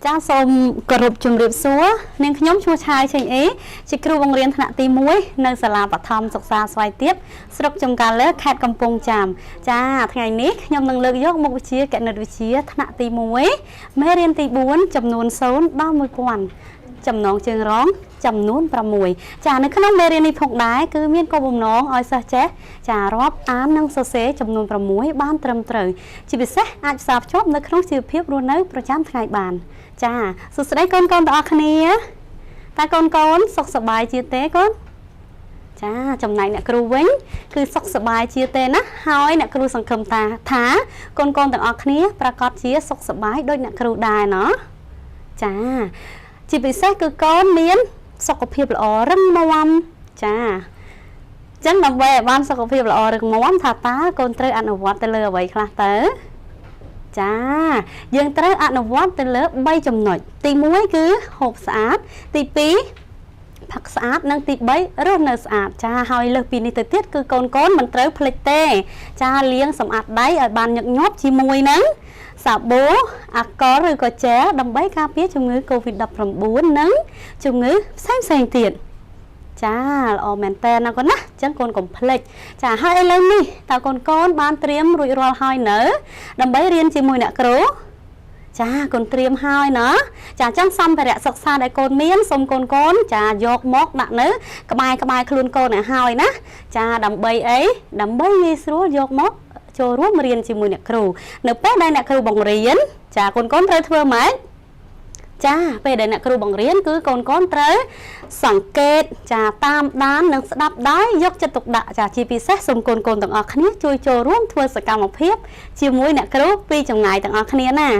จ้าส้มกรุบจุ่มเรียบซัวเนียงขยมชัวชายเชงเอจิกรูวงเรียนถนัดตีมวยในสลาปฐมศึกษาสวายเตียบสรุปจงการเลิกแคดกำปงจามจ้าไงนี้ขยมนังเลิกยกมุกวิเชียแกนวิเชียถนัดตีมวยแม่เรียนตีบ้วนจำนวนโซนบ้ามวยกวนจำนองเชิงร้องจำนวนประมวยจ่าในขนมเมเรียนในพกได้คือมีนกบมน้องออยซาเจจ่ารอบอ้ามนังเสจำนวนประมวยบ้านเติมเตยจิบิเซอาจสาบชอบในขนมสืบเพียบรัวเนื้อประจำไงบานจ้าสุดท้ายก่อนต่อคณีตาก่อนสกสบายเชียเต้ก่อนจ้าจำไหนเนี่ยครูวิ่งคือสกสบายเชียเต้นะหอยเนี่ยครูสังคมตาท้าก่อนต่อคณีประกอบเชียสกสบายโดยเนี่ยครูได้เนาะจ้าจีบเซ็กคือก้อนเมียนสกปรกละอรึงมาวจ้าจังนำไว้บ้านสกปรกละอรึงมาวถ้าตาก่อนเตยอนุวัตเตลไว้คลาเตอจ้ายังเตยอนุวัตเตลใบจำหน่อยตีมวยคือหกสะอาดตีปีผักสะอาดนั่งตีใบเรื่องเนื้อสะอาดจ้าหอยเลือกปีนี้เตี้ยคือก้อนมันเตยเพลเต้จ้าเลี้ยงสำอาดได้บานหยักยอบชีมวยนั้นสาบูอากอหรือก็แจ้ดำใบคาเปียจงือโควิดดับประบุนนั้นจงือแซงเตียนจ้าออแมนเตนนะก่อนนะจังคนกลมเพล็กจ้าให้เลยนี่ตาก้อนบ้านเตรียมรุ่ยรอหอยเนอดำใบเรียนจีมวยเนี่ยครูจ้าคนเตรียมหอยเนาะจ้าจังซ้ำไปแหละศึกษาได้คนเมียนสมก้นจ้ายกมกหนักเนื้อกระบายคลุนโกนเนี่ยหอยนะจ้าดำใบเอ้ดำใบมีสู้ยกมกโจร่วมเรียนจีมวยเนี่ยครูเนื้อแป้ได้เนี่ยครูบังเรียนจ้าคนก้นเตยเธอไหมจ้าไปได้เนี่ยครูบังเรียนคือคนก้นเตยสังเกตจ้าตามด้านนังสดับได้ยกจะตกดะจ้าจีพีเซสสมก้นต่างออกนี้ช่วยโจร่วมทัวร์สกรรมเพียบจีมวยเนี่ยครูปีจังไงต่างออกนี้น่ะ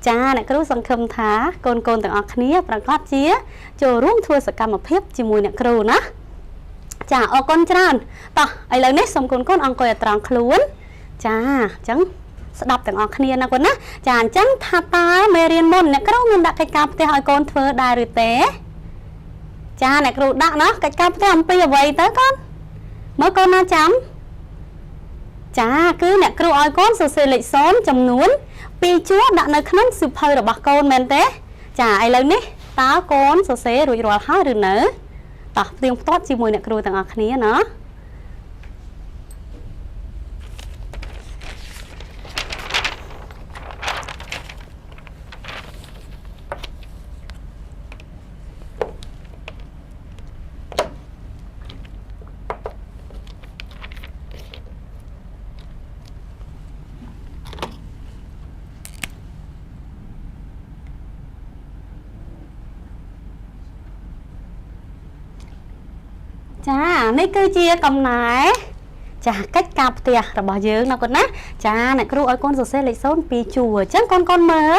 จ้าเนี่ยครูสังคมท้าคนต่างออกนี้ประกอบเจี๊ยโจร่วมทัวร์สกรรมเพียบจีมวยเนี่ยครูนะจ้าออกก้นจานต่อไอ้เหล่านี้สมก้นอังกฤษตรังคล้วนจ้าจังสดับแต่งออกเนี่ยนะคนนะจานจังทาตาเมเรียนมนเนี่ยก็ต้องมีดักไก่กาบเตะหอยโกนเฟอได้หรือเตะจ้าเนี่ยครูดักเนาะไก่กาบเตะทำปีเอาไว้เตะก่อนเมื่อก่อนน่าจำจ้าคือเนี่ยครูออยโกนสื่อเล็กซ้อนจำนวนปีชั่วดักในขนมสืบเพยระบาดโกนแมนเตะจ้าไอ้เลยนี่ตาโกนสื่อรุ่ยรัวห้าหรือเนอต่อเตรียมต้อนจีมวยเนี่ยครูแต่งออกเนี่ยเนาะจ้านี่คือเชียกำไหนจ้าcáchกาบเตียระบายเยอะนะคนนะจ้าเนี่ยครูเอาก้นสุดเส้นเล็กส้นปีจั่วจังก้อนเมื่อ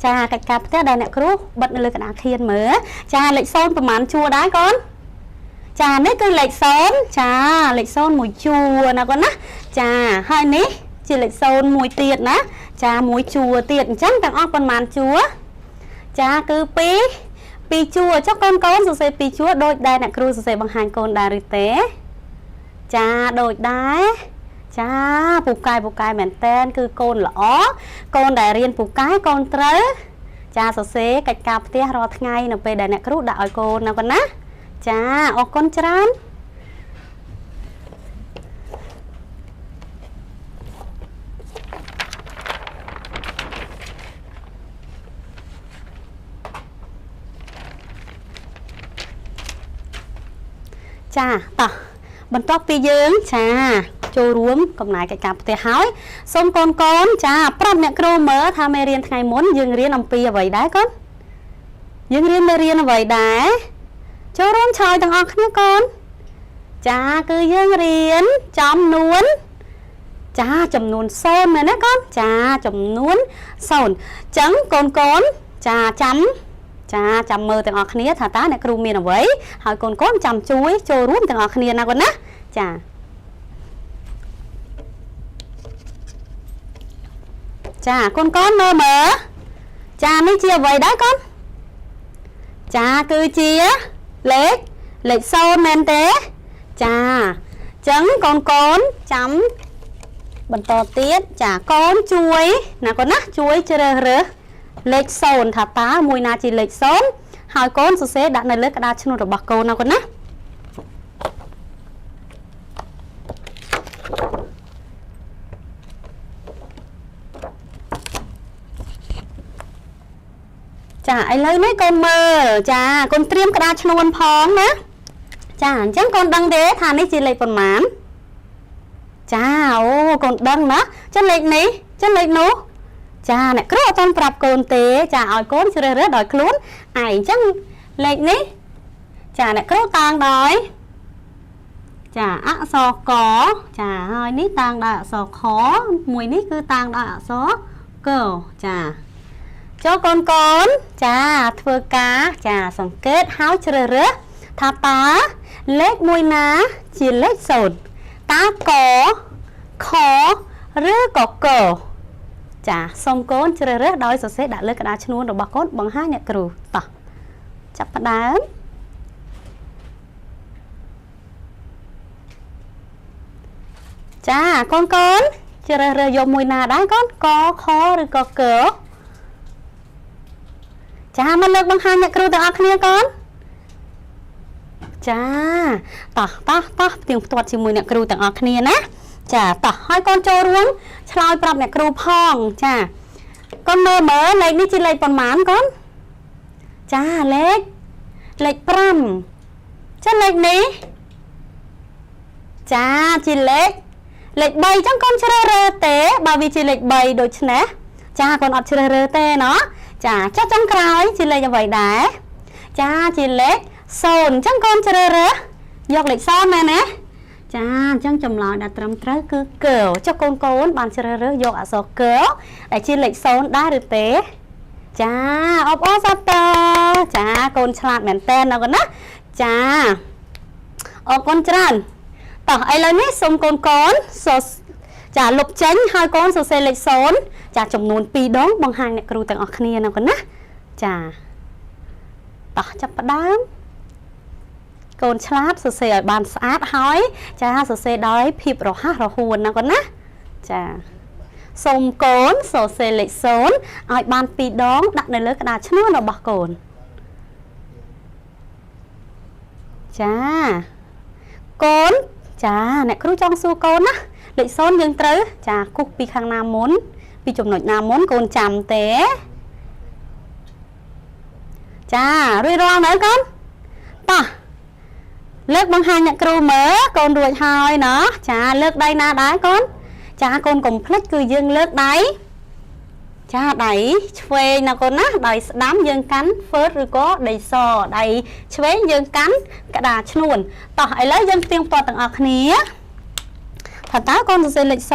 จ้าcáchกาบเตียได้เนี่ยครูบัดเลยกระดาษเขียนเมื่อจ้าเล็กส้นประมาณจั่วได้ก่อนจ้านี่คือเล็กส้นจ้าเล็กส้นมวยจั่วนะคนนะจ้าให้นี้จีเล็กส้นมวยเตียดนะจ้ามวยจั่วเตียดจังต่างออกประมาณจั่วจ้าคือปีจั่วเจ้าก้อนสุดเส้นปีจั่วโดยได้เนี่ยครูสุดเส้นบางหันก้นได้หรือเตะจ้าโดยได้จ้าปูกายเหมือนเต้นคือโกนหล่อโกนได้เรียนปูกายโกนเต๋อจ้าสเสกัดกาบเตี้ยรอทั้งไงหนูไปได้เนี่ยครูด่าไอโกนนะกันนะจ้าออกก้นจานจ้าต่อบรรทบปีเยื้องจ้าโจรวมกับนายกิจกรรมเตะหอยส้มก้อนจ้าปรับเนี่ยครูเมื่อทำเรียนไงม้วนยังเรียนอำปีเอาไว้ได้ก่อนยังเรียนไม่เรียนเอาไว้ได้โจรวมชอยต่างออกเนี่ยก่อนจ้าคือยังเรียนจำนวนจ้าจำนวนโซนเลยนะก่อนจ้าจำนวนโซนจังก้อนจ้าจำมือต่างออกเนี่ยถ้าตาเนี่ยครูมีเอาไว้หอยก้อนจำช่วยโจรวมต่างออกเนี่ยนะก่อนนะจ้าจ้าก้อนเมื่อจ้าไม่เชียร์ไว้ได้ก่อนจ้าคือเชียร์เล็กโซนแมนเต้จ้าจังก้อนจำบรรทอเตี้ยจ้าก้อนช่วยนะก่อนนะช่วยเจริญหรือ លេខ0ថាតើមួយណាជាលេខ0ហើយកូនសរសេរដាក់នៅលើក្តារឈ្នួតរបស់កូនណាកូនណាចាឥឡូវនេះកូនមើលចាកូនត្រៀមក្តារឈ្នួនផងណាចាអញ្ចឹងកូនដឹងទេថានេះជាលេខប៉ុន្មានចាអូកូនដឹងណាចឹងលេខនេះចឹងលេខនោះចាអ្នកគ្រូអត់ទាន់ប្រាប់កូនទេចាឲ្យកូនជ្រើសរើសដោយខ្លួនឯងអញ្ចឹងលេខនេះចាអ្នកគ្រូតាំងដោយចាអក្សរកចាហើយនេះតាំងដោយអក្សរខមួយនេះគឺតាំងដោយអក្សរកចាចូលកូនកូនចាធ្វើការចាសង្កេតហើយជ្រើសរើសថាតើលេខមួយណាជាលេខ0តើកខឬក៏កចាសូមកូនជ្រើសរើសដោយសរសេរដាក់លើក្តារឈ្នួនរបស់កូនបង្ហាញអ្នកគ្រូតោះចាប់ផ្ដើមចាកូនកូនជ្រើសរើសយកមួយណាដែរកូនកខឬក៏កចាមកលើកបង្ហាញអ្នកគ្រូទាំងអស់គ្នាកូនចាតោះផ្ទៀងផ្ទាត់ជាមួយអ្នកគ្រូទាំងអស់គ្នាណាចាតោះហើយកូនចូលរួមឆ្លើយប្រាប់អ្នកគ្រូផងចាកូនមើលលេខនេះជាលេខប៉ុន្មានកូនចាលេខ5ចាលេខនេះចាជាលេខ3ចឹងកូនជ្រើសរើសទេបើវាជាលេខ3ដូច្នេះចាកូនអត់ជ្រើសរើសទេណោះចាចុះចុងក្រោយជាលេខអ្វីដែរចាជាលេខ0អញ្ចឹងកូនជ្រើសរើសយកលេខ0មែនទេចាអញ្ចឹងចម្លើយដែលត្រឹមត្រូវគឺកចុះកូនបានជ្រើសរើសយកអក្សរកដែលជាលេខ0ដែរឬទេចាអបអរសាទរចាកូនឆ្លាតមែនតើណាកូនណាចាអរគុណច្រើនតោះឥឡូវនេះសូមកូនចាលុបចេញហើយកូនសរសេរលេខ0ចាចំនួន2ដងបង្ហាញអ្នកគ្រូទាំងអស់គ្នាណាកូនណាចាតោះចាប់ផ្ដើមកូនឆ្លាតសរសេរឲ្យបានស្អាតហើយចាសរសេរដោយភាពរហ័សរហួនណាកូនណាចាសូមកូនសរសេរលេខ0ឲ្យបាន2ដងដាក់នៅលើក្តារឈ្នួនរបស់កូនចាកូនចាអ្នកគ្រូចង់សួរកូនណាលេខ0យើងត្រូវចាគូសពីខាងណាមុនពីចំណុចណាមុនកូនចាំទេចារួចរាល់នៅកូនតោះលើកបង្ហាញអ្នកគ្រូមើលកូនរួចហើយណាចាលើកដៃណាដែរកូនចាកូនកុំភ្លេចគឺយើងលើកដៃចាដៃឆ្វេងណាកូនណាដៃស្ដាំយើងកាន់ហ្វឺតឬក៏ដៃសដៃឆ្វេងយើងកាន់ក្តារឈ្នួនតោះឥឡូវយើងផ្ទៀងផ្ទាត់ទាំងអស់គ្នាថាតើកូនសរសេរលេខ0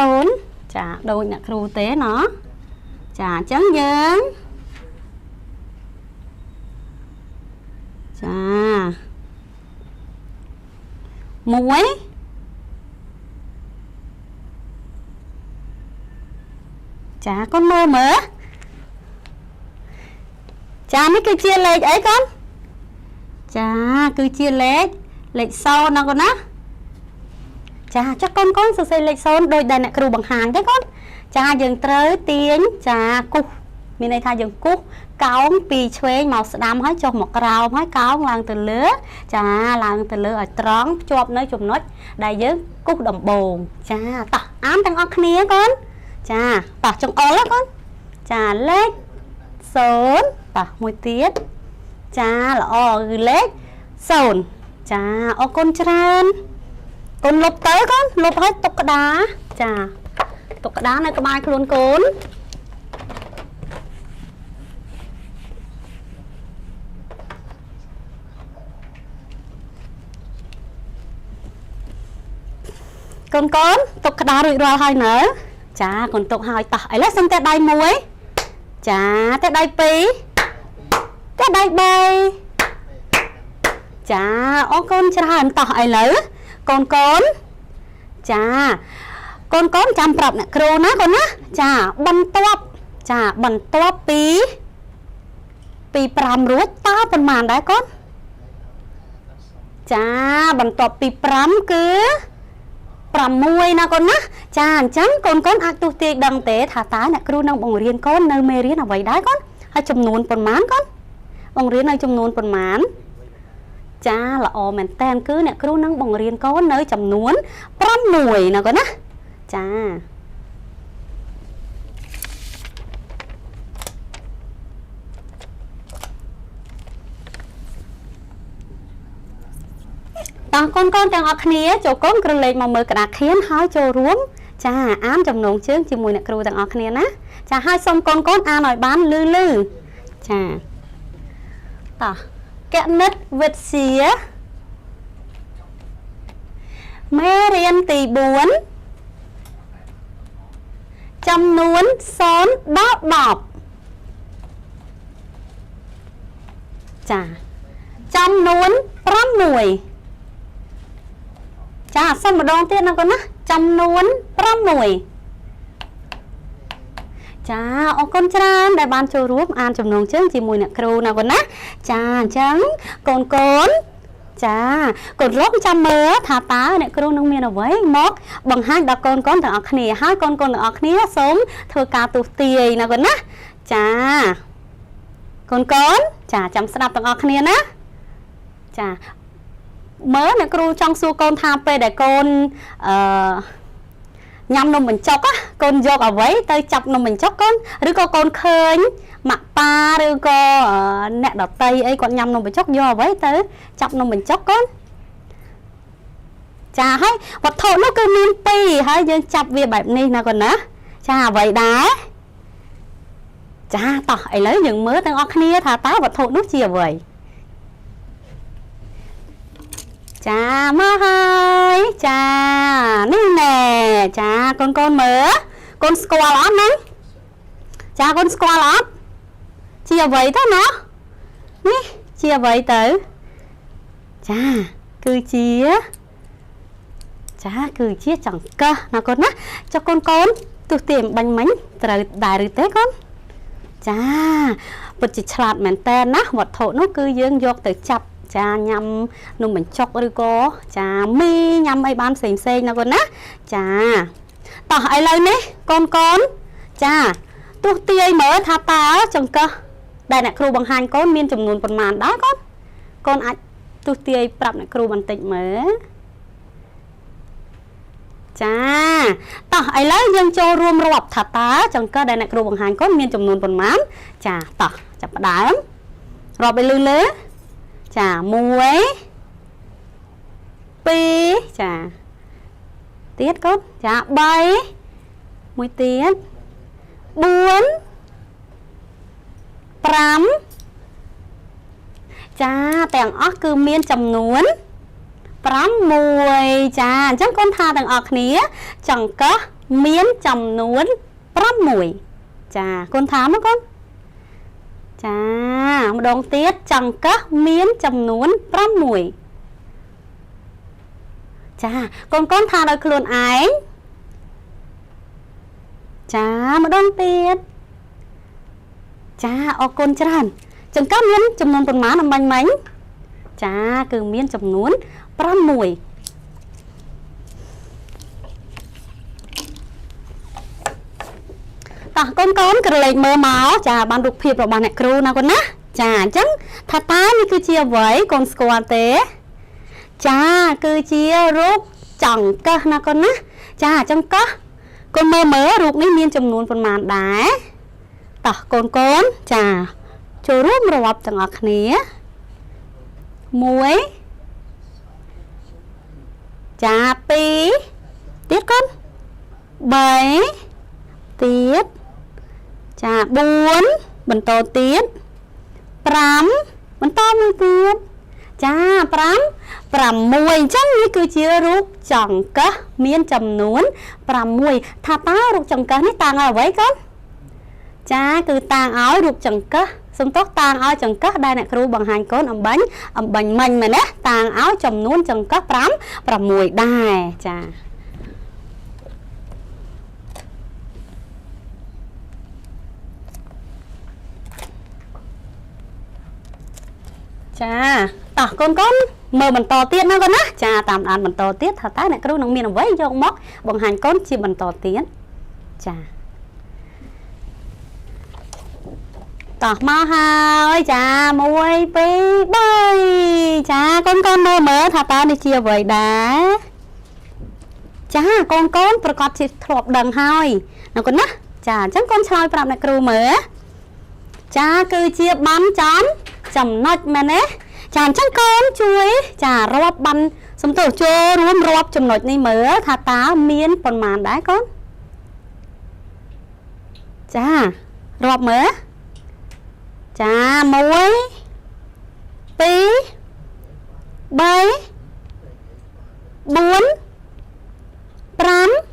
ចាដូចអ្នកគ្រូទេណាចាអញ្ចឹងយើងចា1ចាកូនមើលចានេះគឺជាលេខអីកូនចាគឺជាលេខ0ណាកូនណាចាចុះកូនសរសេរលេខ0ដោយដែលអ្នកគ្រូបង្ហាញទេកូនចាយើងត្រូវទាញចាគូសមានន័យថាយើងគូសកោងពីឆ្វេងមកស្ដាំហើយចុះមកក្រោមហើយកោងឡើងទៅលើចាឡើងទៅលើឲ្យត្រង់ភ្ជាប់នៅចំណុចដែលយើងគូសដំបូងចាតោះអានទាំងអស់គ្នាកូនចាតោះចង្អុលកូនចាលេខ0តោះមួយទៀតចាល្អគឺលេខ0ចាអរគុណច្រើនកូនលុបទៅកូនលុបឲ្យទុកក្តារចាទុកក្តារនៅក្បែរខ្លួនកូនកូនទុកក្តាររួចរាល់ហើយនៅចាកូនទុកហើយតោះឥឡូវសុំតែដៃ1ចាតែដៃ2តែដៃ3ចាអរគុណច្រើនតោះឥឡូវកូនចាកូនចាំប្រាប់អ្នកគ្រូណាកូនណាចាបន្ទាប់ពី5រួចតើប៉ុន្មានដែរកូនចាបន្ទាប់ពី5គឺ6ណាកូនណាចាអញ្ចឹងកូនអាចទស្សន៍ទាយដឹងទេថាតើអ្នកគ្រូនឹងបង្រៀនកូននៅមេរៀនអ្វីដែរកូន ហើយចំនួនប៉ុន្មានកូនបង្រៀននៅចំនួនប៉ុន្មានចាល្អមែនតើគឺអ្នកគ្រូនឹងបង្រៀនកូននៅចំនួន6ណាកូនណាចាតោះកូនទាំងអស់គ្នាចូលកូនក្រឡេកមកមើលក្តារខៀនហើយចូលរួមចាអានចំណងជើងជាមួយអ្នកគ្រូទាំងអស់គ្នាណាចាហើយសូមកូនអានឲ្យបានលឺចាតោះគណិតវិទ្យាមេរៀនទី4ចំនួន0ដល់10ចាចំនួន6ចាសុំម្ដងទៀតណាកូនណាចំនួន6ចាអរគុណច្រើនដែលបានចូលរួមអានចំណងជើងជាមួយអ្នកគ្រូណាកូនណាចាអញ្ចឹងកូនចាកូនរកចាំមើលថាតើអ្នកគ្រូនឹងមានអ្វីមកបង្ហាញដល់កូនទាំងអស់គ្នាហើយកូនទាំងអស់គ្នាសូមធ្វើការទស្សន៍ទាយណាកូនណាចាកូនចាចាំស្ដាប់ទាំងអស់គ្នាណាចាមើលអ្នកគ្រូចង់សួរកូនថាពេលដែលកូនញ៉ាំនំបញ្ចុកកូនយកអ្វីទៅចាប់នំបញ្ចុកកូនឬក៏កូនឃើញម៉ាក់ប៉ាឬក៏អ្នកដតីអីគាត់ញ៉ាំនំបញ្ចុកយកអ្វីទៅចាប់នំបញ្ចុកកូនចាហើយវត្ថុនោះគឺមាន2ហើយយើងចាប់វាបែបនេះណាកូនណាចាអ្វីដែរចាតោះឥឡូវយើងមើលទាំងអស់គ្នាថាតើវត្ថុនោះជាអ្វីចាមកហើយចានេះណែចាកូនមើលកូនស្គាល់អត់ហ្នឹងចាកូនស្គាល់អត់ជាអ្វីទៅណោះនេះជាអ្វីទៅចាគឺជាចង្កឹះណាកូនណាចុះកូនទោះទាបាញ់មិញត្រូវដែរឬទេកូនចាពិតជាឆ្លាតមែនតើណាវត្ថុនោះគឺយើងយកទៅចាប់ចាញ៉ាំនំបញ្ចុកឬក៏ចាមីញ៉ាំអីបានផ្សេងណាកូនណាចាតោះឥឡូវនេះកូនចាទោះទាយមើលថាតើចង្កឹះដែលអ្នកគ្រូបង្ហាញកូនមានចំនួនប៉ុន្មានដែរកូនអាចទោះទាយប្រាប់អ្នកគ្រូបន្តិចមើលចាតោះឥឡូវយើងចូលរួមរាប់ថាតើចង្កឹះដែលអ្នកគ្រូបង្ហាញកូនមានចំនួនប៉ុន្មានចាតោះចាប់ផ្ដើមរាប់ឲ្យលឺចា1 2ចាទៀតកូនចា3មួយទៀត4 5ចាទាំងអស់គឺមានចំនួន6ចាអញ្ចឹងកូនថាទាំងអស់គ្នាចង្កឹះមានចំនួន6ចាកូនថាមកកូនចាម្ដងទៀតចង្កឹះមានចំនួន6ចាកូនថាដោយខ្លួនឯងចាម្ដងទៀតចាអរគុណច្រើនចង្កឹះមានចំនួនប៉ុន្មានអំបញ្ញមិញចាគឺមានចំនួន6តោះកូនក្រឡេកមើលមកចាបានរូបភាពរបស់អ្នកគ្រូណាកូនណាចាអញ្ចឹងថាតើនេះគឺជាអ្វីកូនស្គាល់ទេចាគឺជារូបចង្កឹះណាកូនណាចាចង្កឹះកូនមើលរូបនេះមានចំនួនប៉ុន្មានដែរតោះកូនចាចូលរួមរាប់ទាំងអស់គ្នា1ចា2ទៀតកូន3ទៀតចា4បន្តទៀត5បន្តមួយទៀតចា5 6អញ្ចឹងនេះគឺជារូបចង្កឹះមានចំនួន6ថាតើរូបចង្កឹះនេះតាំងឲ្យអ្វីកូនចាគឺតាំងឲ្យរូបចង្កឹះសំទោសតាំងឲ្យចង្កឹះដែលអ្នកគ្រូបង្ហាញកូនអំបញ្ញមិញមែនទេតាំងឲ្យចំនួនចង្កឹះ5 6ដែរចាចាតោះកូនមើលបន្តទៀតណាកូនណាចាតាមដានបន្តទៀតថាតើអ្នកគ្រូនឹងមានអ្វីយកមកបង្ហាញកូនជាបន្តទៀតចា តោះមកហើយចា1 2 3ចាកូនមើលថាតើនេះជាអ្វីដែរចាកូនប្រកាសជាធ្លាប់ដឹងហើយណាកូនណាចាអញ្ចឹងកូនឆ្លើយប្រាប់អ្នកគ្រូមើលចាគឺជាបានចំណុចមែនទេចាអញ្ចឹងកូនជួយចារាប់បានសំទោសចូលរួមរាប់ចំណុចនេះមើលថាតើមានប៉ុន្មានដែរកូនចារាប់មើលចា1 2 3 4 5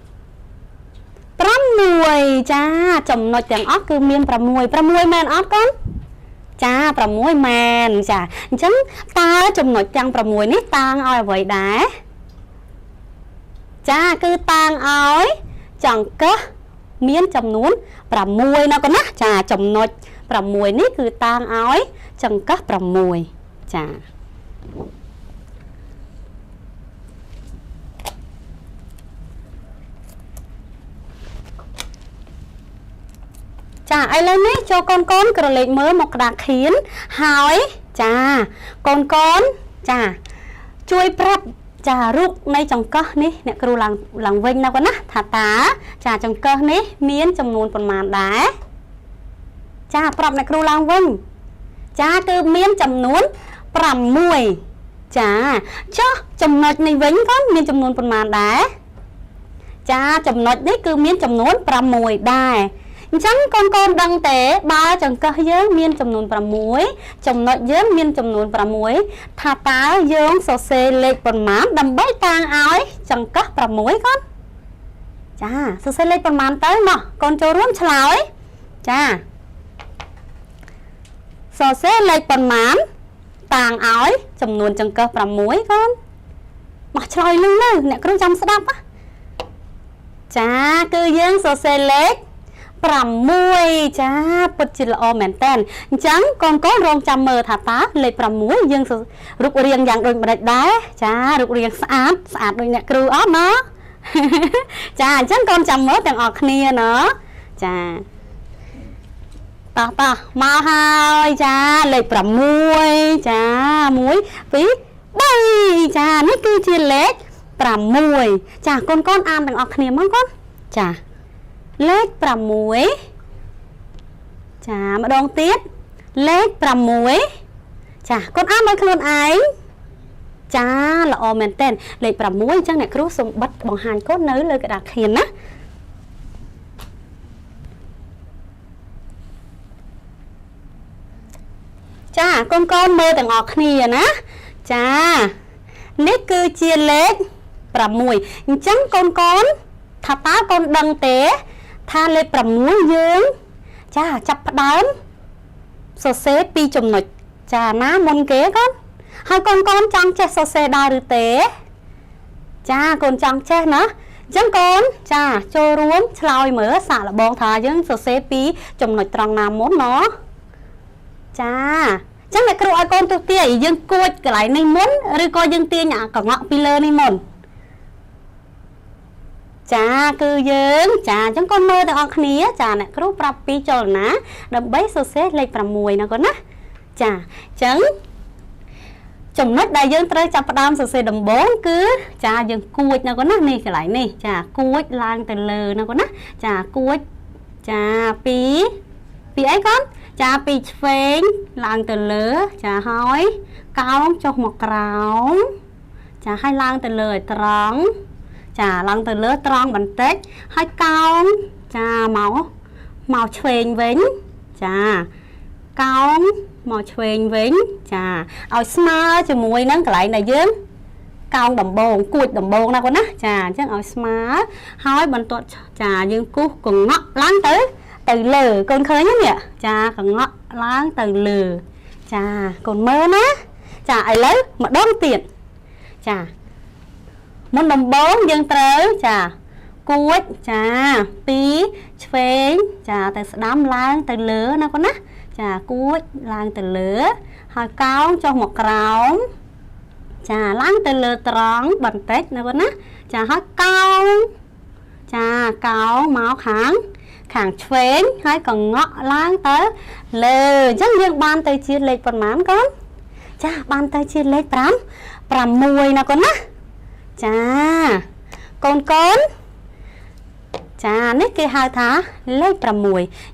6ចាចំណុចទាំងអស់គឺមាន6មែនអត់កូនចា6មែនចាអញ្ចឹងតើចំណុចទាំង6នេះតាំងឲ្យអ្វីដែរចាគឺតាំងឲ្យចង្កឹះមានចំនួន6ណាកូនណាចាចំណុច6នេះគឺតាំងឲ្យចង្កឹះ6ចាចាឥឡូវនេះចូលកូនក្រឡេកមើលមកក្តារខៀនហើយចាកូនចាជួយប្រាប់ចារូបនៃចង្កឹះនេះអ្នកគ្រូឡើងវិញណាកូនណាថាតើចាចង្កឹះនេះមានចំនួនប៉ុន្មានដែរចាប្រាប់អ្នកគ្រូឡើងវិញចាគឺមានចំនួន6ចាចុះចំណុចនេះវិញកូនមានចំនួនប៉ុន្មានដែរចាចំណុចនេះគឺមានចំនួន6ដែរអញ្ចឹងកូនដឹងទេបើចង្កឹះយើងមានចំនួន6ចំណុចយើងមានចំនួន6ថាតើយើងសរសេរលេខប៉ុន្មានដើម្បីតាំងឲ្យចង្កឹះ6កូនចាសរសេរលេខប៉ុន្មានទៅមកកូនចូលរួមឆ្លើយចាសរសេរលេខប៉ុន្មានតាំងឲ្យចំនួនចង្កឹះ6កូនមកឆ្លើយលឺអ្នកគ្រូចាំស្ដាប់ចាគឺយើងសរសេរលេខ6ចាពិតជាល្អមែនតើអញ្ចឹងកូនរងចាំមើលថាតើលេខ6យើងរូបរាងយ៉ាងដូចម្ដេចដែរចារូបរាងស្អាតដូចអ្នកគ្រូអត់ណាចាអញ្ចឹងកូនចាំមើលទាំងអស់គ្នាណាចាតោះមកហើយចាលេខ6ចា1 2 3ចានេះគឺជាលេខ6ចាកូនអានទាំងអស់គ្នាមកកូនចាលេខ6ចាម្ដងទៀតលេខ6ចាកូនអានដោយខ្លួនឯងចាល្អមែនតើលេខ6អញ្ចឹងអ្នកគ្រូសូមបិទបង្ហាញកូននៅលើក្តារខៀនណាចាកូនមើលទាំងអស់គ្នាណាចានេះគឺជាលេខ6អញ្ចឹងកូនថាតើកូនដឹងទេថាលេខ6យើងចាចាប់ផ្ដើមសរសេរពីចំណុចចាណាមុនគេកូនហើយកូនចង់ចេះសរសេរដែរឬទេចាកូនចង់ចេះណាអញ្ចឹងកូនចាចូលរួមឆ្លើយមើលសាកល្បងថាយើងសរសេរពីចំណុចត្រង់ណាមុនណចាអញ្ចឹងអ្នកគ្រូឲ្យកូនទស្សន៍ទាយយើងគួចកន្លែងនេះមុនឬក៏យើងទាញអាកង្កក់ពីលើនេះមុនចាគឺយើងចាអញ្ចឹងកូនមើលទាំងអស់គ្នាចាអ្នកគ្រូប្រាប់ពីចលនាដើម្បីសរសេរលេខ6ណាកូនណាចាអញ្ចឹងចំណុចដែលយើងត្រូវចាប់ផ្ដើមសរសេរដំបូងគឺចាយើងគួចណាកូនណានេះកន្លែងនេះចាគួចឡើងទៅលើណាកូនណាចាគួចចាពីអីកូនចាពីឆ្វេងឡើងទៅលើចាហើយកោងចុះមកក្រោមចាហើយឡើងទៅលើឲ្យត្រង់ចាឡើងទៅលើត្រង់បន្តិចហើយកោងចាមកឆ្វេងវិញចាកោងមកឆ្វេងវិញចាឲ្យស្មើជាមួយនឹងកន្លែងដែលយើងកោងដំបងគួចដំបងណាកូនណាចាអញ្ចឹងឲ្យស្មើហើយបន្ទាត់ចាយើងគូសកង្កក់ឡើងទៅលើកូនឃើញទេនេះចាកង្កក់ឡើងទៅលើចាកូនមើលណាចាឥឡូវម្ដងទៀតចាមុនដំបងយើងត្រូវចាគួចចាពីឆ្វេងចាទៅស្ដាំឡើងទៅលើណាកូនណាចាគួចឡើងទៅលើហើយកោងចុះមកក្រោមចាឡើងទៅលើត្រង់បន្តិចណាកូនណាចាហើយកោងចាកោងមកខាង ខាងឆ្វេងហើយកងក់ឡើងទៅលើអញ្ចឹងយើងបានទៅជាលេខប៉ុន្មានកូនចាបានទៅជាលេខ5 6ណាកូនណាចាកូនកូនចានេះគេហៅថាលេខ6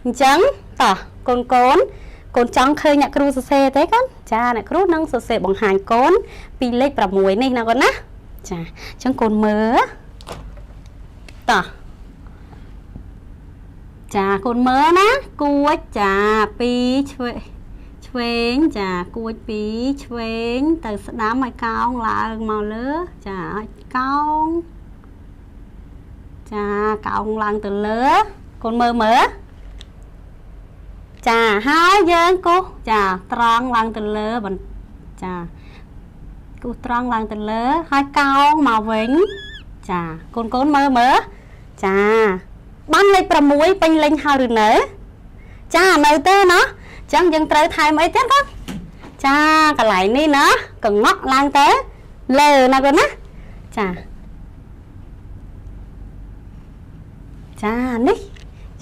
អញ្ចឹងតោះកូនកូនចង់ឃើញអ្នកគ្រូសរសេរទេកូនចាអ្នកគ្រូនឹងសរសេរបង្ហាញកូនពីលេខ6នេះណាកូនណាចាអញ្ចឹងកូនមើលតោះចាកូនមើលណាគួចចា2ឆ្វេងចាគួច2ឆ្វេងទៅស្ដាំឲ្យកោងឡើងមកលើចាឲ្យកោងចាកោងឡើងទៅលើកូនមើលចាហើយយើងគូសចាត្រង់ឡើងទៅលើចាគូសត្រង់ឡើងទៅលើហើយកោងមកវិញចាកូនមើលចាបានលេខ6ពេញលេញហើយឬនៅចានៅទេណាអញ្ចឹងយើងត្រូវថែមអីទៀតកូនចាកន្លែងនេះណាកងក់ឡើងទៅលើណាកូនណាចានេះ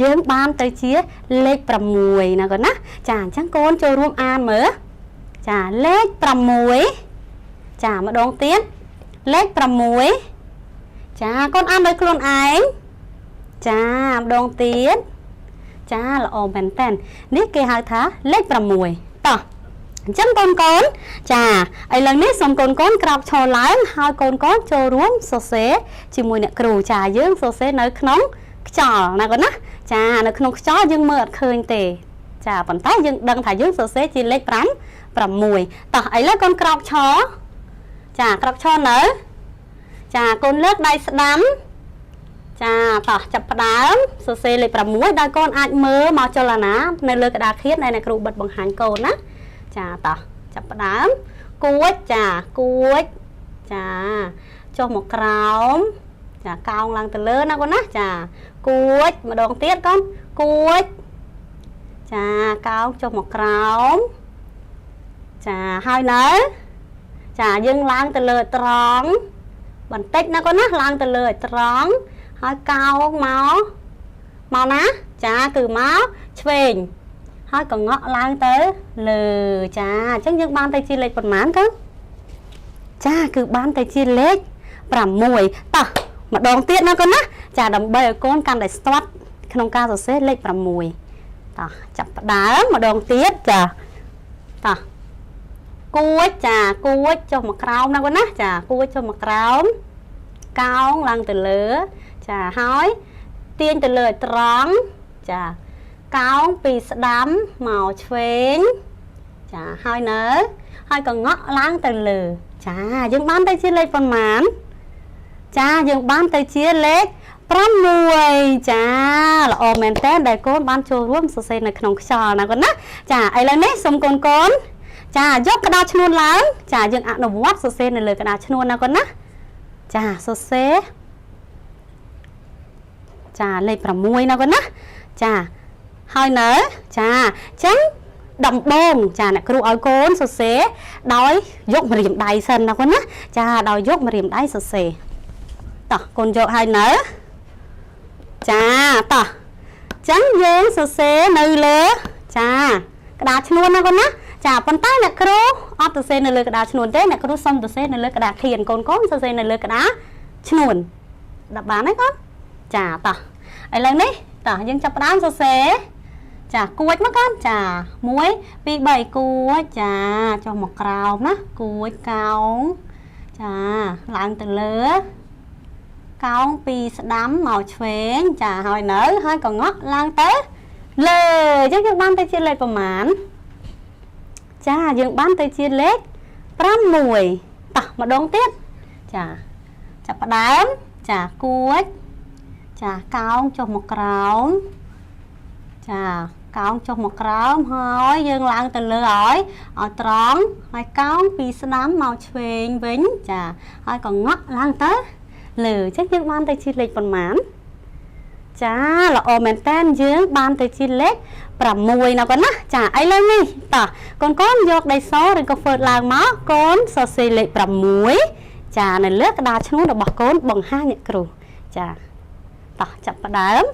យើងបានទៅជាលេខ6ណាកូនណាចាអញ្ចឹងកូនចូលរួមអានមើលចាលេខ6ចាម្ដងទៀតលេខ6ចាកូនអានដោយខ្លួនឯងចាម្ដងទៀតចាល្អមែនតើនេះគេហៅថាលេខ6តោះអញ្ចឹងកូនចាឥឡូវនេះសូមកូនក្រោកឈរឡើងហើយកូនចូលរួមសរសេរជាមួយអ្នកគ្រូចាយើងសរសេរនៅក្នុងខ្យល់ណាកូនណាចានៅក្នុងខ្យល់យើងមើលអត់ឃើញទេចាប៉ុន្តែយើងដឹងថាយើងសរសេរជាលេខ5 6តោះឥឡូវកូនក្រោកឈរចាក្រោកឈរនៅចាកូនលើកដៃស្ដាំចាតោះចាប់ផ្ដើមសរសេរលេខ6ដោយកូនអាចមើលមកចលនានៅលើក្តារខៀនដែលអ្នកគ្រូបិទបង្ហាញកូនណាចាតោះចាប់ផ្ដើមគួចចាគួចចាចុះមកក្រោមចាកោងឡើងទៅលើណាកូនណាចាគួចម្ដងទៀតកូនគួចចាកោងចុះមកក្រោមចាហើយនៅចាយើងឡើងទៅលើត្រង់បន្តិចណាកូនណាឡើងទៅលើឲ្យត្រង់ហើយកោងមកណាចាគឺមកឆ្វេងហើយកងក់ឡើងទៅលើចាអញ្ចឹងយើងបានទៅជាលេខប៉ុន្មានកូនចាគឺបានទៅជាលេខ6តោះម្ដងទៀតណាកូនណាចាដើម្បីឲ្យកូនកាន់តែស្ទាត់ក្នុងការសរសេរលេខ6តោះចាប់ផ្ដើមម្ដងទៀតចាតោះគួចចាគួចចុះមកក្រោមណាកូនណាចាគួចចុះមកក្រោមកោងឡើងទៅលើចាហើយទាញទៅលើឲ្យត្រង់ចាកោងពីស្ដាំមកឆ្វេងចាហើយនៅហើយកងក់ឡើងទៅលើចាយើងបានទៅជាលេខប៉ុន្មានចាយើងបានទៅជាលេខ6ចាល្អមែនតើដែលកូនបានចូលរួមសរសេរនៅក្នុងខ្យល់ណាកូនណាចាឥឡូវនេះសូមកូនចាយកក្តារឈ្នួនឡើងចាយើងអនុវត្តសរសេរនៅលើក្តារឈ្នួនណាកូនណាចាសរសេរចាលេខ6ណាកូនណាចាហើយនៅចាអញ្ចឹងដំបងចាអ្នកគ្រូឲ្យកូនសរសេរដោយយកម្រាមដៃសិនណាកូនណាចាដោយយកម្រាមដៃសរសេរតោះកូនយកហើយនៅចាតោះអញ្ចឹងយើងសរសេរនៅលើចាក្តារឈ្នួនណាកូនណាចាប៉ុន្តែអ្នកគ្រូអត់សរសេរនៅលើក្តារឈ្នួនទេអ្នកគ្រូសុំសរសេរនៅលើក្តារខៀនកូនសរសេរនៅលើក្តារឈ្នួនដាក់បានទេកូនចាតោះឥឡូវនេះតោះយើងចាប់ផ្ដើមសរសេរចាគួចមកកូនចា1 2 3គួចចាចុះមកក្រោមណាគួចកោងចាឡើងទៅលើកោងពីស្ដាំមកឆ្វេងចាហើយនៅហើយកងក់ឡើងទៅលើអញ្ចឹងយើងបានទៅជាលេខប្រមាណចាយើងបានទៅជាលេខ6តោះម្ដងទៀតចាចាប់ផ្ដើមចាគួចចាកោងចុះមកក្រោមចាកោងចុះមកក្រោមហើយយើងឡើងទៅលើឲ្យត្រង់ហើយកោងពីស្ដាំមកឆ្វេងវិញចាហើយកងក់ឡើងទៅលើអញ្ចឹងយើងបានទៅជាលេខប៉ុន្មានចាល្អមែនតើយើងបានទៅជាលេខ6ណាកូនណាចាឥឡូវនេះតោះកូនយកដៃសឬក៏ហ្វឺតឡើងមកកូនសរសេរលេខ6ចានៅលើក្តារឈ្នួលរបស់កូនបង្ហាញអ្នកគ្រូចាតោះចាប់ផ្ដើម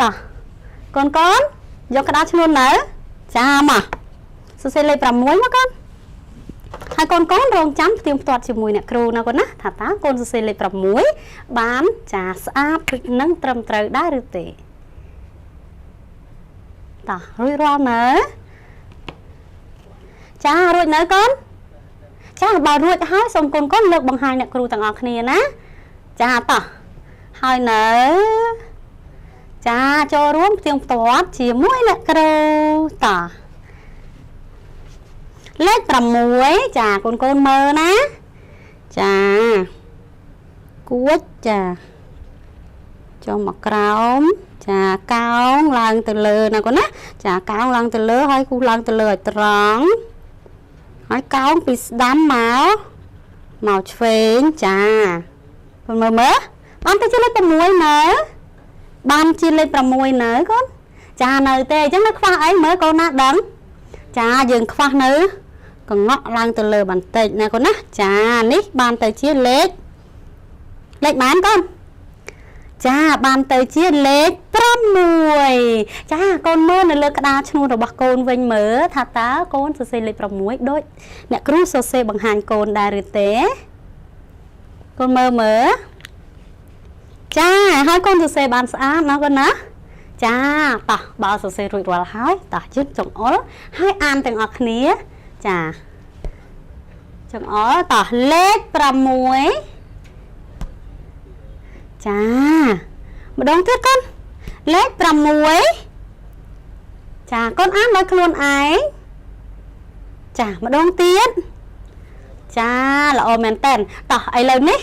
តោះកូនយកក្តារឈ្នួននៅចាមកសរសេរលេខ6មកកូនហើយកូនរងចាំផ្ទៀងផ្ទាត់ជាមួយអ្នកគ្រូណាកូនណាថាតើកូនសរសេរលេខ6បានចាស្អាតដូចនឹងត្រឹមត្រូវដែរឬទេតោះរួចរាល់នៅចារួចនៅកូនចាបើរួចហើយសូមកូនលើកបង្ហាញអ្នកគ្រូទាំងអស់គ្នាណាចាតោះហើយនៅចាចូលរួមផ្ទៀងផ្ទាត់ជាមួយអ្នកគ្រូតោះលេខ6ចាកូនមើលណាចាគួចចាចុះមកក្រោមចាកោងឡើងទៅលើណាកូនណាចាកោងឡើងទៅលើហើយគូឡើងទៅលើឲ្យត្រង់ហើយកោងពីស្ដាំមកឆ្វេងចាកូនមើលបានទៅជាលេខ6នៅបានជាលេខ6នៅកូនចានៅទេអញ្ចឹងនៅខ្វះអីមើលកូនណាដឹងចាយើងខ្វះនៅកងក់ឡើងទៅលើបន្តិចណាកូនណាចានេះបានទៅជាលេខបានកូនចាបានទៅជាលេខ6ចាកូនមើលនៅលើក្តារឈ្នួនរបស់កូនវិញមើលថាតើកូនសរសេរលេខ6ដូចអ្នកគ្រូសរសេរបង្ហាញកូនដែរឬទេកូនមើលចាហើយកូនសរសេរបានស្អាតណាកូនណាចាតោះបើសរសេររួចរាល់ហើយតោះយើងចង្អុលហើយអានទាំងអស់គ្នាចាចង្អុលតោះលេខ6ចាម្ដងទៀតកូនលេខ6ចាកូនអានដោយខ្លួនឯងចាម្ដងទៀតចាល្អមែនតើតោះឥឡូវនេះ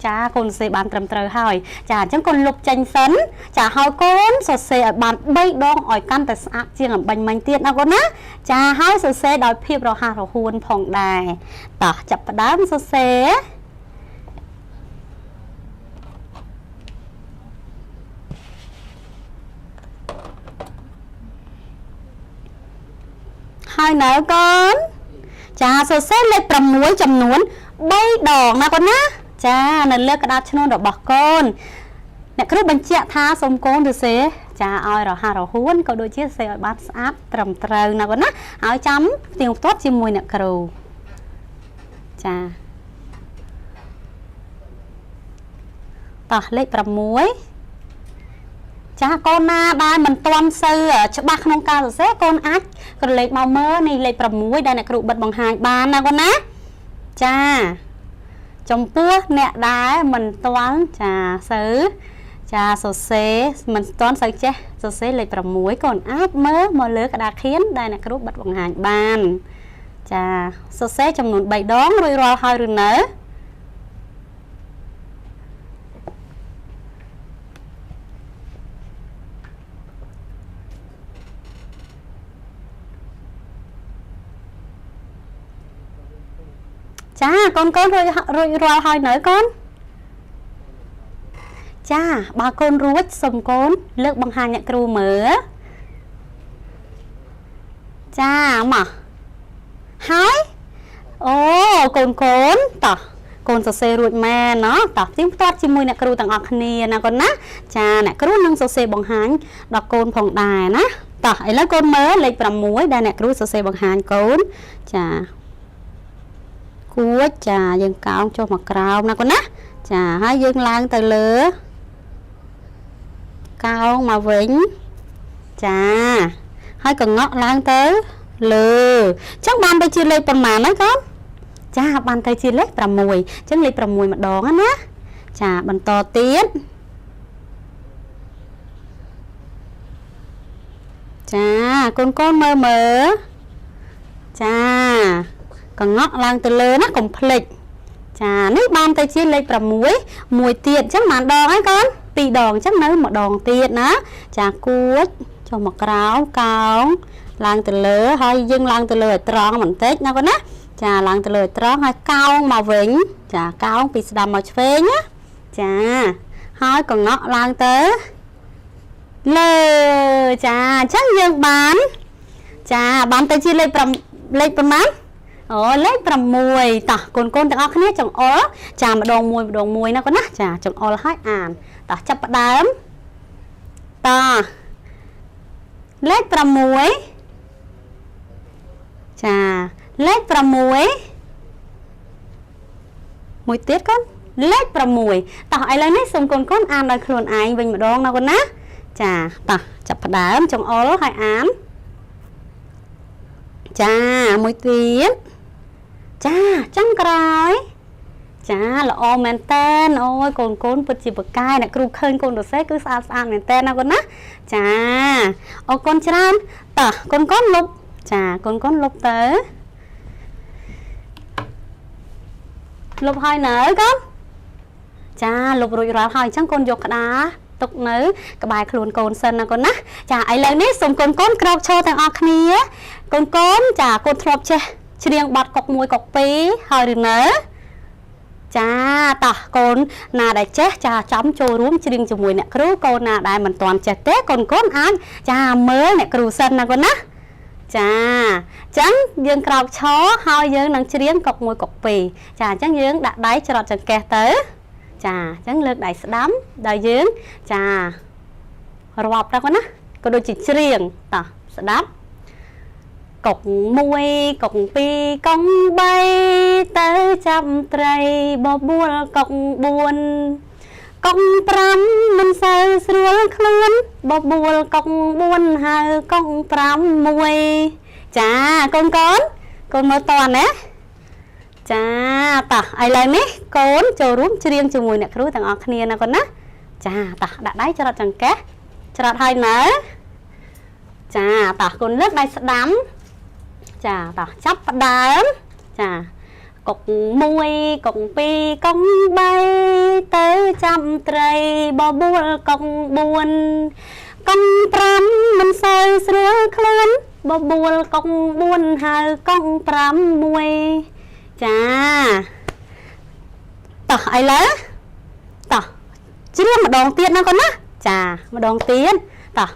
ចាកូនសរសេរបានត្រឹមត្រូវហើយចាអញ្ចឹងកូនលុបចេញសិនចាហើយកូនសរសេរឲ្យបាន3ដងឲ្យកាន់តែស្អាតជាងអំបញ្ញមិញទៀតណាកូនណាចាហើយសរសេរដោយភាពរហ័សរហួនផងដែរតោះចាប់ផ្ដើមសរសេរហើយនៅកូនចាសរសេរលេខ6ចំនួន3ដងណាកូនណាចានៅលើក្តារឈ្នួនរបស់កូនអ្នកគ្រូបញ្ជាក់ថាសូមកូនសរសេរចាឲ្យរហ័សរហួនក៏ដូចជាសរសេរឲ្យបានស្អាតត្រឹមត្រូវណាកូនណាហើយចាំផ្ទៀងផ្ទាត់ជាមួយអ្នកគ្រូចាតោះលេខ6ចាកូនណាដែលមិនទាន់សូវច្បាស់ក្នុងការសរសេរកូនអាចក្រឡេកមកមើលនេះលេខ6ដែលអ្នកគ្រូបិទបង្ហាញបានណាកូនណាចាចំពោះអ្នកដែលមិនទាន់ចាសូវចាសរសេរមិនទាន់សូវចេះសរសេរលេខ6កូនអាចមើលមកលើក្តារខៀនដែលអ្នកគ្រូបិទបង្ហាញបានចាសរសេរចំនួន3ដងរួចរាល់ហើយឬនៅចាកូនរួចរាល់ហើយនៅកូនចាបើកូនរួចសូមកូនលើកបង្ហាញអ្នកគ្រូមើលចាមកហើយអូកូនតោះកូនសរសេររួចមែនណាតោះផ្ទៀងផ្ទាត់ជាមួយអ្នកគ្រូទាំងអស់គ្នាណាកូនណាចាអ្នកគ្រូនឹងសរសេរបង្ហាញដល់កូនផងដែរណាតោះឥឡូវកូនមើលលេខ6ដែលអ្នកគ្រូសរសេរបង្ហាញកូនចាគួចចាយើងកោងចុះមកក្រោមណាកូនណាចាហើយយើងឡើងទៅលើកោងមកវិញចាហើយកងក់ឡើងទៅលើអញ្ចឹងបានទៅជាលេខប៉ុន្មានហើយកូនចាបានទៅជាលេខ6អញ្ចឹងលេខ6ម្ដងណាចាបន្តទៀតចាកូនមើលចាកងក់ឡើងទៅលើណាកុំភ្លេចចានេះបានទៅជាលេខ6មួយទៀតអញ្ចឹងបានដងហើយកូន2ដងអញ្ចឹងនៅម្ដងទៀតណាចាគួចចុះមកក្រោមកោងឡើងទៅលើហើយយើងឡើងទៅលើឲ្យត្រង់បន្តិចណាកូនណាចាឡើងទៅលើឲ្យត្រង់ហើយកោងមកវិញចាកោងពីស្ដាំមកឆ្វេងណាចាហើយកងក់ឡើងទៅលើចាអញ្ចឹងយើងបានចាបានទៅជាលេខប៉ុន្មានអូលេខ6តោះកូនទាំងអស់គ្នាចង្អុលចាម្ដងមួយណាកូនណាចាចង្អុលឲ្យអានតោះចាប់ផ្ដើមត เลข6ចាលេខ6មួយទៀតកូនលេខ6តោះឥឡូវនេះសូមកូនអានដោយខ្លួនឯងវិញម្ដងណាកូនណាចាតោះចាប់ផ្ដើមចង្អុលឲ្យអានចាមួយទៀតចាចុងក្រោយចាល្អមែនតើអូយកូនពិតជាបកាយអ្នកគ្រូឃើញកូនរសេគឺស្អាតមែនតើណាកូនណាចាអរគុណច្រើនតោះកូនលុបចាកូនលុបទៅលុបហើយនៅកូនចាលុបរួចរាល់ហើយអញ្ចឹងកូនយកក្តារទុកនៅក្បែរខ្លួនកូនសិនណាកូនណាចាឥឡូវនេះសូមកូនក្រោកឈរទាំងអស់គ្នាកូនចាកូនធ្លាប់ចេះច្រៀងបទកុក1កុក2ហើយឬនៅចាតោះកូនណាដែលចេះចាចំចូលរួមច្រៀងជាមួយអ្នកគ្រូកូនណាដែលមិនទាន់ចេះទេកូនអាចចាមើលអ្នកគ្រូសិនណាកូនណាចាអញ្ចឹងយើងក្រោកឈរហើយយើងនឹងច្រៀងកុក1កុក2ចាអញ្ចឹងយើងដាក់ដៃច្រត់ចង្កេះទៅចាអញ្ចឹងលើកដៃស្ដាំដល់យើងចារាប់ទៅណាក៏ដូចជាច្រៀងតោះស្ដាប់កុក1កុក2កុក3ទៅចាប់ត្រីបបួលកុក4កុក5មិនសូវស្រួលខ្លួនបបួលកុក4ហើកុក5មួយចាកូនមើលតើណាចាតោះឥឡូវនេះកូនចូលរួមច្រៀងជាមួយអ្នកគ្រូទាំងអស់គ្នាណាកូនណាចាតោះដាក់ដៃច្រត់ចង្កេះច្រត់ហើយនៅចាតោះកូនលើកដៃស្ដាំចាតោះចាប់ផ្ដើមចាកុក1កុក2កុក3ទៅចាប់ត្រីបបួលកុក4កុក5មិនសូវស្រួលខ្លួនបបួលកុក4ហើកុក5មួយចាតោះឥឡូវតោះច្រៀងម្ដងទៀតណាកូនណាចាម្ដងទៀតតោះ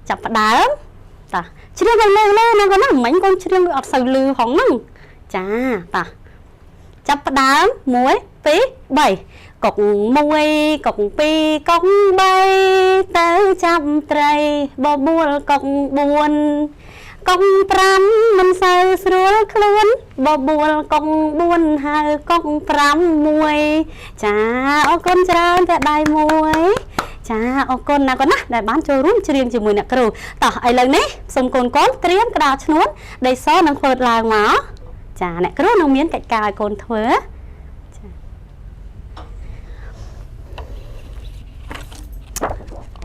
ចាប់ផ្ដើមតោះច្រៀងលើណាកូនណាមិញកូនច្រៀងអត់សូវលឺហងហ្នឹងចាតោះចាប់ផ្ដើម1 2 3កុក1កុក2កុក3ទៅចាប់ត្រីបបួលកុក4កុក5មិនសូវស្រួលខ្លួនបបួលកុក4ហើកុក5មួយចាអរគុណច្រើនតែដៃមួយចាអរគុណណាកូនណាដែលបានចូលរួមច្រៀងជាមួយអ្នកគ្រូតោះឥឡូវនេះសូមកូនត្រៀមក្តារឈ្នួតដីសនឹងធ្វើឡើងមកចាអ្នកគ្រូនឹងមានកិច្ចការឲ្យកូនធ្វើ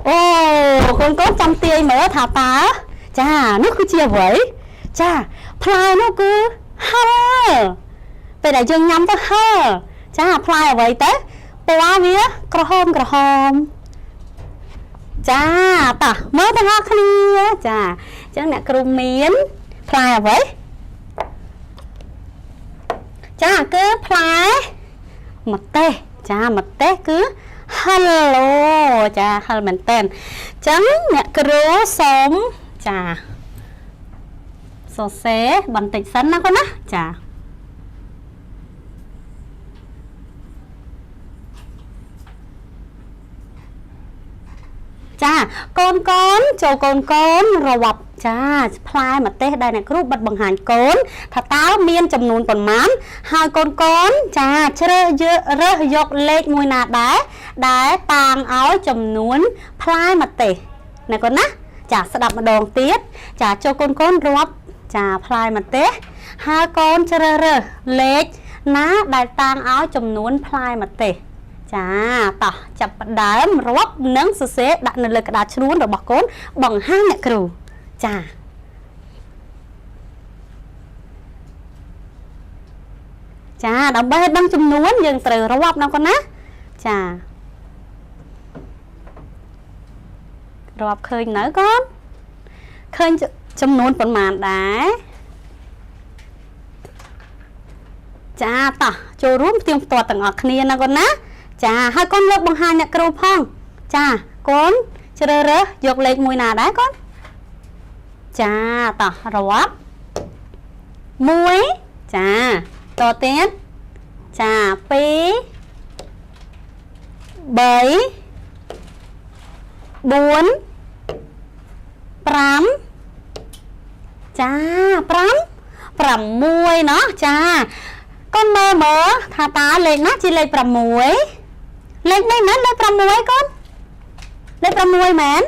អូកូនចាំទាយមើលថាតើចានោះគឺជាអ្វីចាផ្លែនោះគឺហឹរពេលដែលយើងញ៉ាំទៅហឹរចាផ្លែអ្វីទៅពណ៌វាក្រហមចាតោះមើលទាំងអស់គ្នាចាអញ្ចឹងអ្នកគ្រូមានផ្លែអ្វីចាគឺផ្លែម្ទេសចាម្ទេសគឺហឹរអូចាហឹរមែនតើអញ្ចឹងអ្នកគ្រូសូមចាសរសេរបន្តិចសិនណាកូនណាចាចាកូនចូលកូនរាប់ចាផ្លែម្ទេសដែលអ្នកគ្រូបិទបង្ហាញកូនថាតើមានចំនួនប៉ុន្មានហើយកូនចាជ្រើសរើសយកលេខមួយណាដែលតាងឲ្យចំនួនផ្លែម្ទេសណាកូនណាចាស្ដាប់ម្ដងទៀតចាចូលកូនរាប់ចាផ្លែម្ទេសហើយកូនជ្រើសរើសលេខណាដែលតាងឲ្យចំនួនផ្លែម្ទេសចាតោះចាប់ផ្ដើមរាប់និងសរសេរដាក់នៅលើក្តារឈ្នួនរបស់កូនបង្ហាញអ្នកគ្រូចាដើម្បីឲ្យដឹងចំនួនយើងត្រូវរាប់ណាកូនណាចារាប់ឃើញនៅកូនឃើញចំនួនប៉ុន្មានដែរចាតោះចូលរួមផ្ទៀងផ្ទាត់ទាំងអស់គ្នាណាកូនណាចាហើយកូនលើកបង្ហាញអ្នកគ្រូផងចាកូនជ្រើសរើសយកលេខមួយណាដែរកូនចាតោះរាប់1ចាតទៀតចា2 3 4 5 ចា6เนาะចាកូនមើលថាតើលេខណាជាលេខ6លេខនេះមែនលេខ6កូនលេខ6មែន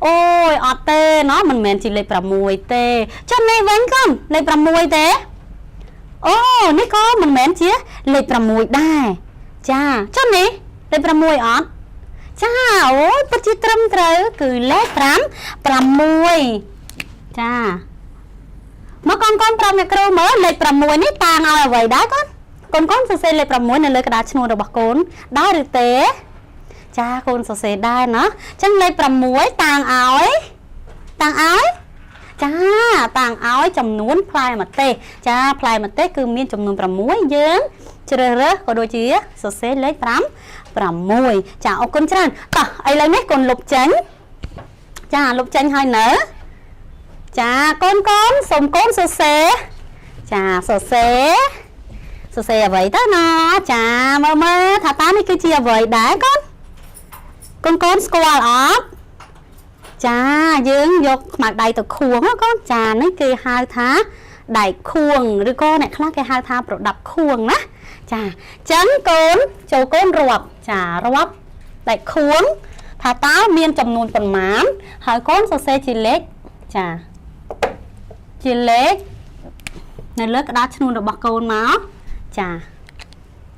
អូយអត់ទេเนาะមិនមែនជាលេខ6ទេចុះនេះវិញកូនលេខ6ទេអូនេះក៏មិនមែនជាលេខ6ដែរចាចុះនេះលេខ6អត់ចាអូយពិតជាត្រឹមត្រូវគឺលេខ6ចាមកកូនប្រាប់អ្នកគ្រូមើលលេខ6នេះតាងឲ្យអ្វីដែរកូនសរសេរលេខ6នៅលើក្តារឈ្នួលរបស់កូនដែរឬទេចាកូនសរសេរដែរណាអញ្ចឹងលេខ6តាងឲ្យចាតាំងឲ្យចំនួនផ្លែម្ទេសចាផ្លែម្ទេសគឺមានចំនួន6យើងជ្រើសរើសក៏ដូចជាសរសេរលេខ6ចាអរគុណច្រើនតោះឥឡូវនេះកូនលុបចេញចាលុបចេញហើយនៅចាកូនសូមកូនសរសេរចាសរសេរអ្វីទៅណាចាមើលថាតើនេះគឺជាអ្វីដែរកូនស្គាល់អត់ចាយើងយកខ្មៅដៃទៅខួងកូនចានេះគេហៅថាដៃខួងឬក៏អ្នកខ្លះគេហៅថាប្រដាប់ខួងណាចាអញ្ចឹងកូនចូលកូនរាប់ចារាប់ដៃខួងថាតើមានចំនួនប៉ុន្មានហើយកូនសរសេរជាលេខចាជាលេខនៅលើក្តារឈ្នួលរបស់កូនមកចា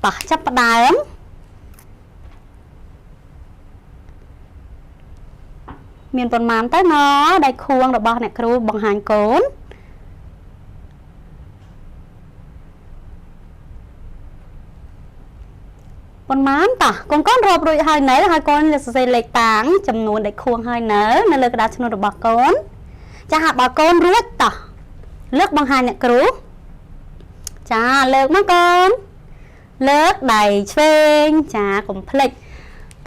តោះចាប់ផ្ដើមមានប៉ុន្មានទៅណដៃខួងរបស់អ្នកគ្រូបង្ហាញកូនប៉ុន្មានតោះកូនរាប់រួចហើយនៅហើយកូនសរសេរលេខតាំងចំនួនដៃខួងហើយនៅលើក្តារឈ្នួលរបស់កូនចាបើកូនរួចតោះលើកបង្ហាញអ្នកគ្រូចាលើកមកកូនលើកដៃឆ្វេងចាកុំភ្លេច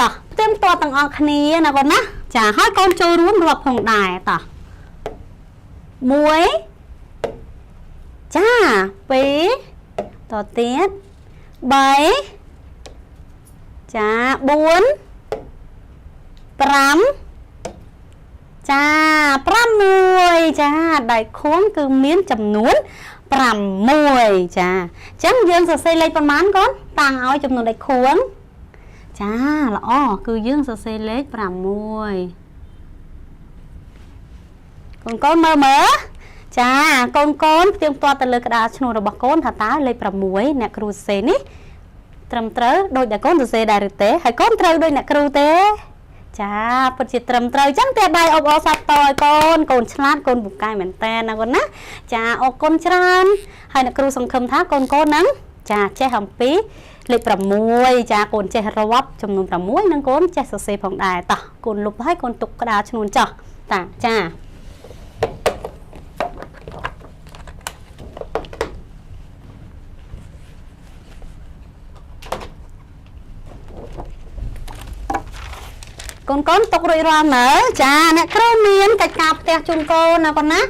តោះផ្ទៀងផ្ទាត់ទាំងអស់គ្នាណាកូនណាចាហើយកូនចូលរួមរាប់ផងដែរតោះ1ចា2តទៀត3ចា4 5ចា6ចាដៃខួងគឺមានចំនួន6ចាអញ្ចឹងយើងសរសេរលេខប៉ុន្មានកូនតាំងឲ្យចំនួនដៃខួងចាល្អគឺយើងសរសេរលេខ6កូនមើលចាកូនផ្ទៀងផ្ទាត់ទៅលើក្តារឈ្នួលរបស់កូនថាតើលេខ6អ្នកគ្រូសរសេរនេះត្រឹមត្រូវដូចតែកូនសរសេរដែរឬទេហើយកូនត្រូវដូចអ្នកគ្រូទេចាពិតជាត្រឹមត្រូវអញ្ចឹងតែដៃអបអរសាទរឲ្យកូនឆ្លាតកូនពូកែមែនតើណាកូនណាចាអរគុណច្រើនហើយអ្នកគ្រូសង្ឃឹមថាកូនហ្នឹងចាចេះអំពីលេខ6ចាកូនចេះរាប់ចំនួន6និងកូនចេះសរសេរផងដែរតោះកូនលុបហើយកូនទុកក្តារឈ្នួលចោះតាចាកូនទុករួចរាល់មើលចាអ្នកគ្រូមានកិច្ចការផ្ទះជូនកូនណាកូនណា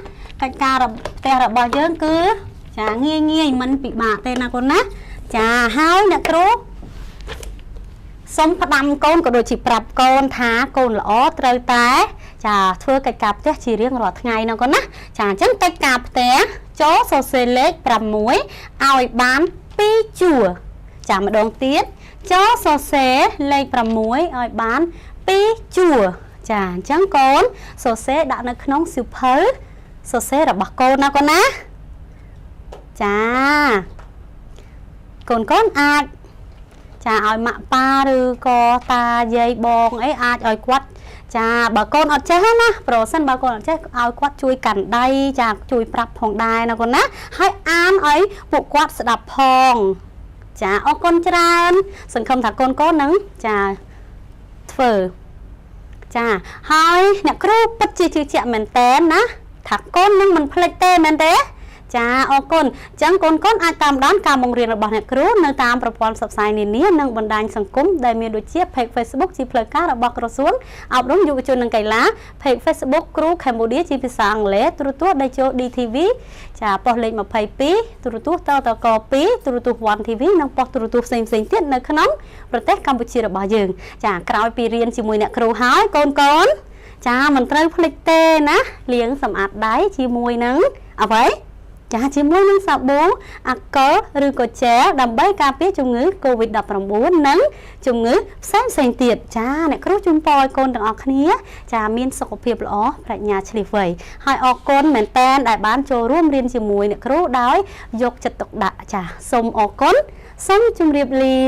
កិច្ចការផ្ទះរបស់យើងគឺចាងាយមិនពិបាកទេណាកូនណាចាហើយអ្នកគ្រូសូមផ្ដាំកូនក៏ដូចជាប្រាប់កូនថាកូនល្អត្រូវតែចាធ្វើកិច្ចការផ្ទះជារៀងរាល់ថ្ងៃណាកូនណាចាអញ្ចឹងកិច្ចការផ្ទះចូលសរសេរលេខ6ឲ្យបាន2ជួរចាម្ដងទៀតចូលសរសេរលេខ6ឲ្យបាន2ជួរចាអញ្ចឹងកូនសរសេរដាក់នៅក្នុងសៀវភៅសរសេររបស់កូនណាកូនណាចាកូនអាចចាឲ្យម៉ាក់ប៉ាឬក៏តាយាយបងអីអាចឲ្យគាត់ចាបើកូនអត់ចេះណាប្រសិនបើកូនអត់ចេះឲ្យគាត់ជួយកាន់ដៃចាជួយប្រាប់ផងដែរណាកូនណាហើយអានឲ្យពួកគាត់ស្ដាប់ផងចាអរគុណច្រើនសង្ឃឹមថាកូននឹងចាធ្វើចាហើយអ្នកគ្រូពិតជាជឿជាក់មែនតើណាថាកូននឹងមិនភ្លេចទេមែនទេចាអរគុណអញ្ចឹងកូនអាចតាមដានការបង្រៀនរបស់អ្នកគ្រូនៅតាមប្រព័ន្ធផ្សព្វផ្សាយនានានិងបណ្ដាញសង្គមដែលមានដូចជា Page Facebook ជាផ្លូវការរបស់ក្រសួងអប់រំយុវជននិងកីឡា Page Facebook គ្រូ Cambodia ជាភាសាអង់គ្លេសទូរទស្សន៍ Dejo DTV ចាប៉ុស្តិ៍លេខ22ទូរទស្សន៍តក2ទូរទស្សន៍ One TV និងប៉ុស្តិ៍ទូរទស្សន៍ផ្សេងៗទៀតនៅក្នុងប្រទេសកម្ពុជារបស់យើងចាក្រោយពីរៀនជាមួយអ្នកគ្រូហើយកូន ចាមិនត្រូវភ្លេចទេណាលាងសម្អាតដៃជាមួយនឹងអ្វីចាជាមួយនឹងសាប៊ូអាល់កុលឬក៏ជែលដើម្បីការពារជំងឺ COVID-19 និងជំងឺផ្សេងទៀតចាអ្នកគ្រូជូនពរឲ្យកូនទាំងអស់គ្នាចាមានសុខភាពល្អប្រាជ្ញាឆ្លៀសវៃហើយអរគុណមែនតែនដែលបានចូលរួមរៀនជាមួយអ្នកគ្រូដោយយកចិត្តទុកដាក់ចាសូមអរគុណសូមជម្រាបលា